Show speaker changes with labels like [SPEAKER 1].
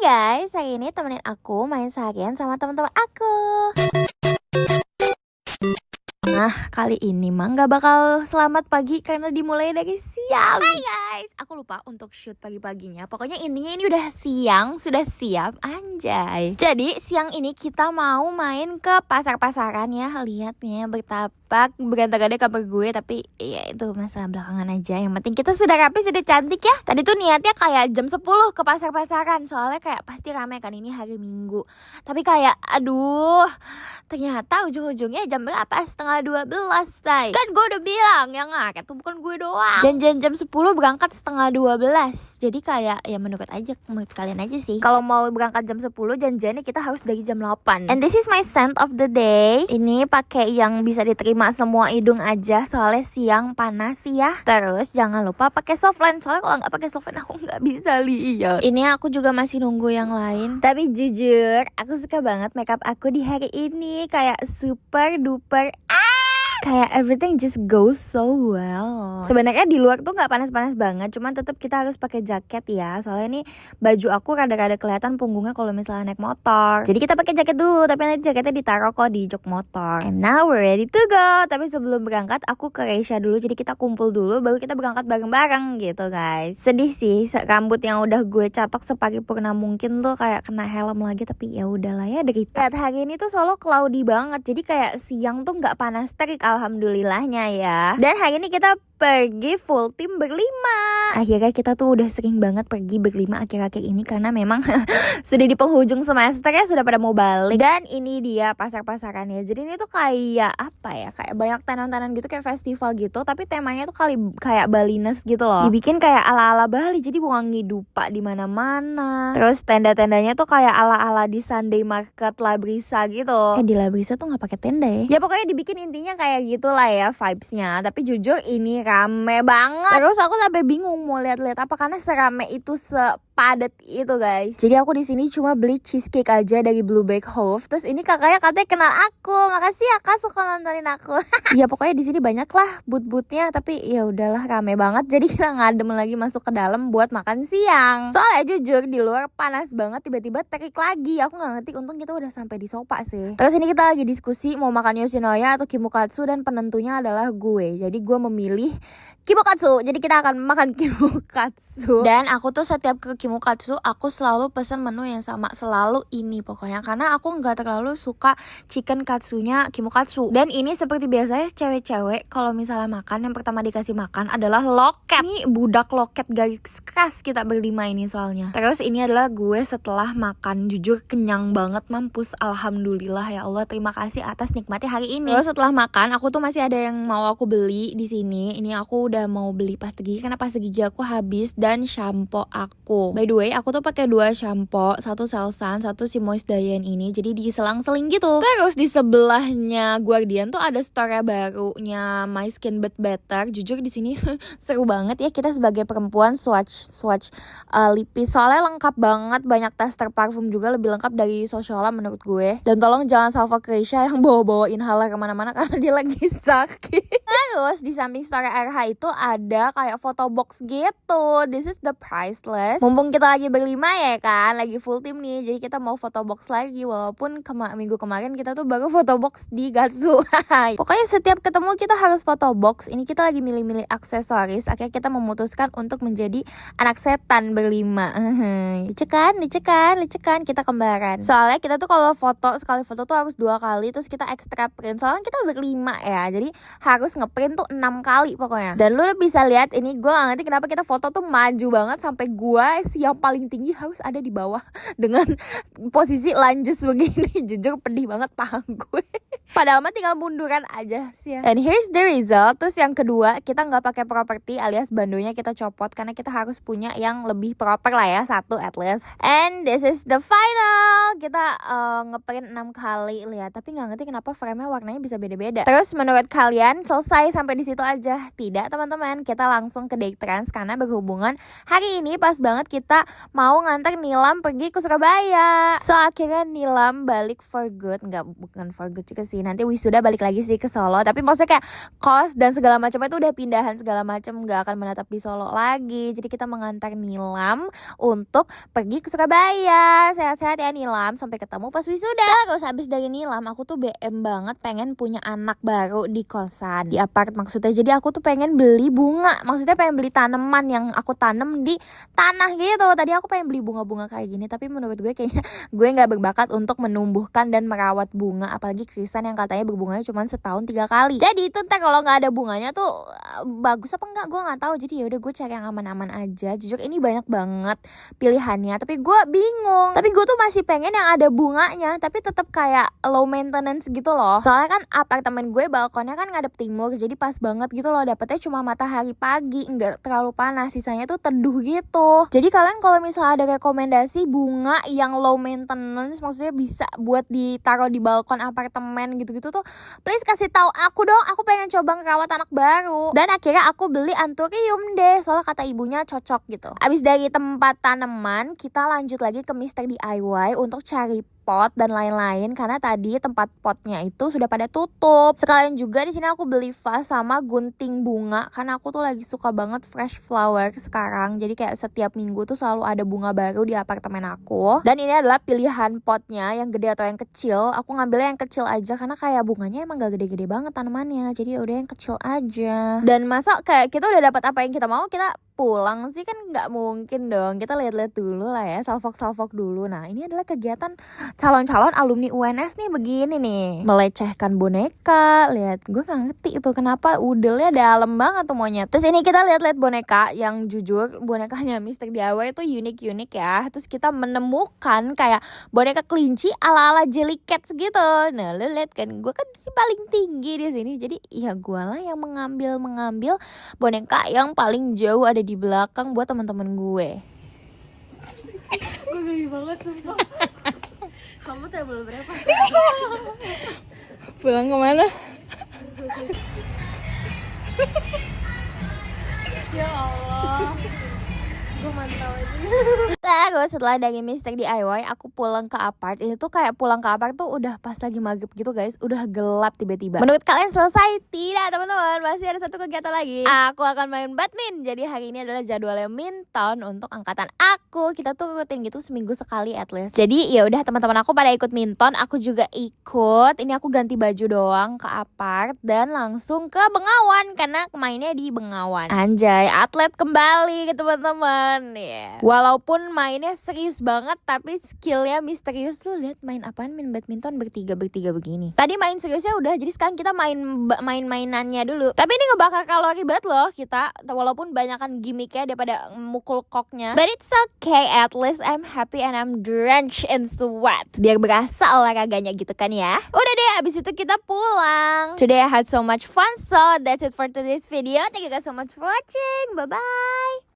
[SPEAKER 1] guys, hari ini temenin aku main seharian sama teman-teman aku. Nah, kali ini mah gak bakal selamat pagi karena dimulai dari siang. Hai guys, aku lupa untuk shoot pagi-paginya. Pokoknya intinya ini udah siang, sudah siap, anjay. Jadi siang ini kita mau main ke pasar-pasaran ya. Lihat nih bertapak berantakannya kamar gue, tapi ya itu masalah belakangan aja. Yang penting kita sudah rapi, sudah cantik ya. Tadi tuh niatnya kayak jam 10 ke pasar-pasaran, soalnya kayak pasti rame kan, ini hari Minggu. Tapi kayak aduh, ternyata ujung-ujungnya jam berapa? Setengah 12, say. Kan gue udah bilang yang ngaret tuh bukan gue doang. Janjian jam 10 berangkat setengah 12. Jadi kayak ya menurut kalian aja sih. Kalau mau berangkat jam 10 janjiannya kita harus dari jam 8. And this is my scent of the day. Ini pakai yang bisa diterima semua hidung aja, soalnya siang panas ya. Terus jangan lupa pakai softline, soalnya kalau nggak pakai softline aku nggak bisa lihat. Ini aku juga masih nunggu yang lain. Tapi jujur, aku suka banget makeup aku di hari ini. Kayak super duper kayak everything just goes so well. Sebenarnya di luar tuh nggak panas-panas banget, cuman tetap kita harus pakai jaket ya. Soalnya ini baju aku rada-rada kelihatan punggungnya kalau misalnya naik motor. Jadi kita pakai jaket dulu, tapi nanti jaketnya ditaruh kok di jok motor. And now we're ready to go. Tapi sebelum berangkat aku ke Reisha dulu, jadi kita kumpul dulu baru kita berangkat bareng-bareng gitu guys. Sedih sih, rambut yang udah gue catok separipurna mungkin tuh kayak kena helm lagi, tapi ya udahlah ya derita. Lihat hari ini tuh Solo cloudy banget, jadi kayak siang tuh nggak panas terik alhamdulillahnya ya. Dan hari ini kita pergi full tim berlima. Akhirnya kita tuh udah sering banget pergi berlima akhir-akhir ini karena memang sudah di penghujung semester ya, sudah pada mau balik. Dan ini dia pasar-pasarannya. Jadi ini tuh kayak apa ya, kayak banyak tenan-tenan gitu, kayak festival gitu, tapi temanya tuh kayak Baliness gitu loh. Dibikin kayak ala-ala Bali, jadi wangi dupa di mana-mana. Terus tenda-tendanya tuh kayak ala-ala di Sunday Market Labrisa gitu. Di Labrisa tuh nggak pakai tenda ya. Ya pokoknya dibikin intinya kayak gitulah ya vibes-nya. Tapi jujur ini rame banget. Terus aku sampai bingung mau lihat-lihat apa karena serame itu, sepadat itu guys. Jadi aku di sini cuma beli cheesecake aja dari Blueback Hove. Terus ini kakaknya katanya kenal aku. Makasih ya kak suka nontonin aku. Ya pokoknya di sini banyak lah booth-boothnya, tapi ya udahlah rame banget. Jadi kita ngadem lagi masuk ke dalam buat makan siang. Soalnya jujur di luar panas banget, tiba-tiba terik lagi. Aku nggak ngerti, untung kita udah sampai di sofa sih. Terus ini kita lagi diskusi mau makan Yoshinoya atau Kimukatsu, dan penentunya adalah gue. Jadi gue memilih Kimukatsu. Jadi kita akan makan Kimukatsu. Dan aku tuh setiap ke Kimukatsu aku selalu pesan menu yang sama, selalu ini pokoknya, karena aku nggak terlalu suka chicken katsunya Kimukatsu. Dan ini seperti biasanya cewek-cewek kalau misalnya makan yang pertama dikasih makan adalah loket. Ini budak loket garis keras kita berlima ini soalnya. Terus ini adalah gue setelah makan, jujur kenyang banget, mampus, alhamdulillah ya Allah, terima kasih atas nikmatnya hari ini. Terus setelah makan aku tuh masih ada yang mau aku beli di sini. Ini aku udah mau beli pasta gigi karena pasta gigi aku habis, dan shampoo aku. By the way, aku tuh pakai 2 shampoo, satu Selsun, satu si Moist Diane ini. Jadi diselang-seling gitu. Terus di sebelahnya Guardian tuh ada store barunya My Skin But Better. Jujur di sini seru banget ya kita sebagai perempuan swatch lipis. Soalnya lengkap banget, banyak tester parfum juga, lebih lengkap dari Sociala menurut gue. Dan tolong jangan salva Reisha yang bawa-bawa inhaler kemana-mana karena dia lagi sakit. Terus di samping store RH itu ada kayak photo box gitu. This is the priceless. Mumpung kita lagi berlima ya kan, lagi full tim nih, jadi kita mau photo box lagi. Walaupun minggu kemarin kita tuh baru photo box di Gatsu. Pokoknya setiap ketemu kita harus photo box. Ini kita lagi milih-milih aksesoris. Akhirnya kita memutuskan untuk menjadi anak setan berlima. Licekan kita kembaran. Soalnya kita tuh kalau sekali foto tuh harus 2 kali, terus kita extra print. Soalnya kita berlima ya, jadi harus ngeprint tuh 6 kali pokoknya. Dan lu bisa lihat ini, gue gak ngerti kenapa kita foto tuh maju banget, sampai gue yang paling tinggi harus ada di bawah dengan posisi lunges begini. Jujur pedih banget paha gue. Padahal mah tinggal munduran aja sih ya. And here's the result. Terus yang kedua, kita nggak pakai properti alias bandonya kita copot karena kita harus punya yang lebih proper lah ya, 1 at least. And this is the final. Kita ngeprint 6 kali lihat, tapi nggak ngerti kenapa frame-nya warnanya bisa beda-beda. Terus menurut kalian selesai sampai di situ aja? Tidak teman-teman, kita langsung ke Daytrans karena berhubungan hari ini pas banget kita mau nganter Nilam pergi ke Surabaya. So akhirnya Nilam balik for good, bukan for good juga sih. nanti wisuda balik lagi sih ke Solo. Tapi maksudnya kayak kos dan segala macam itu udah pindahan segala macam, nggak akan menetap di Solo lagi. Jadi kita mengantar Nilam untuk pergi ke Surabaya. Sehat-sehat ya Nilam, sampai ketemu pas wisuda. Terus habis dari Nilam aku tuh BM banget pengen punya anak baru di kosan, di apart maksudnya. Jadi aku tuh pengen beli bunga, maksudnya pengen beli tanaman yang aku tanam di tanah gitu. Tadi aku pengen beli bunga-bunga kayak gini, tapi menurut gue kayaknya gue nggak berbakat untuk menumbuhkan dan merawat bunga, apalagi krisan yang katanya berbunganya cuma setahun 3 kali. Jadi itu ntar kalau nggak ada bunganya tuh bagus apa enggak gue nggak tahu. Jadi ya udah gue cari yang aman-aman aja. Jujur ini banyak banget pilihannya, tapi gue bingung. Tapi gue tuh masih pengen yang ada bunganya tapi tetap kayak low maintenance gitu loh. Soalnya kan apartemen gue balkonnya kan ngadep timur, jadi pas banget gitu loh, dapetnya cuma matahari pagi, nggak terlalu panas, sisanya tuh teduh gitu. Jadi kalian kalau misalnya ada rekomendasi bunga yang low maintenance, maksudnya bisa buat ditaruh di balkon apartemen gitu-gitu tuh, please kasih tahu aku dong. Aku pengen coba ngerawat anak baru. Dan akhirnya aku beli anthurium deh, soalnya kata ibunya cocok gitu. Abis dari tempat tanaman, kita lanjut lagi ke Mr. DIY untuk cari pot dan lain-lain, karena tadi tempat potnya itu sudah pada tutup. Sekalian juga di sini aku beli vas sama gunting bunga, karena aku tuh lagi suka banget fresh flower sekarang. Jadi kayak setiap minggu tuh selalu ada bunga baru di apartemen aku. Dan ini adalah pilihan potnya, yang gede atau yang kecil. Aku ngambilnya yang kecil aja karena kayak bunganya emang gak gede-gede banget tanamannya. Jadi udah yang kecil aja. Dan masa kayak kita udah dapat apa yang kita mau, kita pulang sih kan nggak mungkin dong. Kita lihat-lihat dulu lah ya, salvok dulu. Nah ini adalah kegiatan calon-calon alumni UNS nih, begini nih, melecehkan boneka. Lihat, gue nggak ngerti itu kenapa udelnya dalam banget tuh monyet. Terus ini kita lihat-lihat boneka, yang jujur bonekanya Mr. DIY itu unik-unik ya. Terus kita menemukan kayak boneka kelinci ala-ala Jellycats gitu. Nah lu lihat kan, gue kan paling tinggi di sini, jadi ya gue lah yang mengambil boneka yang paling jauh ada di belakang buat teman-teman gue.
[SPEAKER 2] Gue geli banget sumpah. Kamu table berapa?
[SPEAKER 1] Pulang kemana?
[SPEAKER 2] Ya Allah, gue mantau aja.
[SPEAKER 1] Terus setelah dari Mr. DIY aku pulang ke apart. Itu tuh kayak pulang ke apart tuh udah pas lagi maghrib gitu guys, udah gelap tiba-tiba. Menurut kalian selesai? Tidak teman-teman, masih ada satu kegiatan lagi. Aku akan main badminton. Jadi hari ini adalah jadwalnya minton untuk angkatan aku. Kita tuh rutin gitu seminggu sekali at least. Jadi ya udah, teman-teman aku pada ikut minton, aku juga ikut. Ini aku ganti baju doang ke apart dan langsung ke Bengawan karena mainnya di Bengawan. Anjay, atlet kembali ke teman-teman ya. Walaupun mainnya serius banget tapi skillnya misterius. Lu lihat main apaan, main badminton bertiga begini. Tadi main seriusnya udah, jadi sekarang kita mainannya dulu. Tapi ini ngebakar kalori banget loh kita, walaupun banyakan gimmicknya daripada mukul koknya. But it's okay, at least I'm happy and I'm drenched in sweat. Biar berasa olahraganya gitu kan ya. Udah deh, abis itu kita pulang. Today I had so much fun, so that's it for today's video. Thank you guys so much for watching. Bye bye.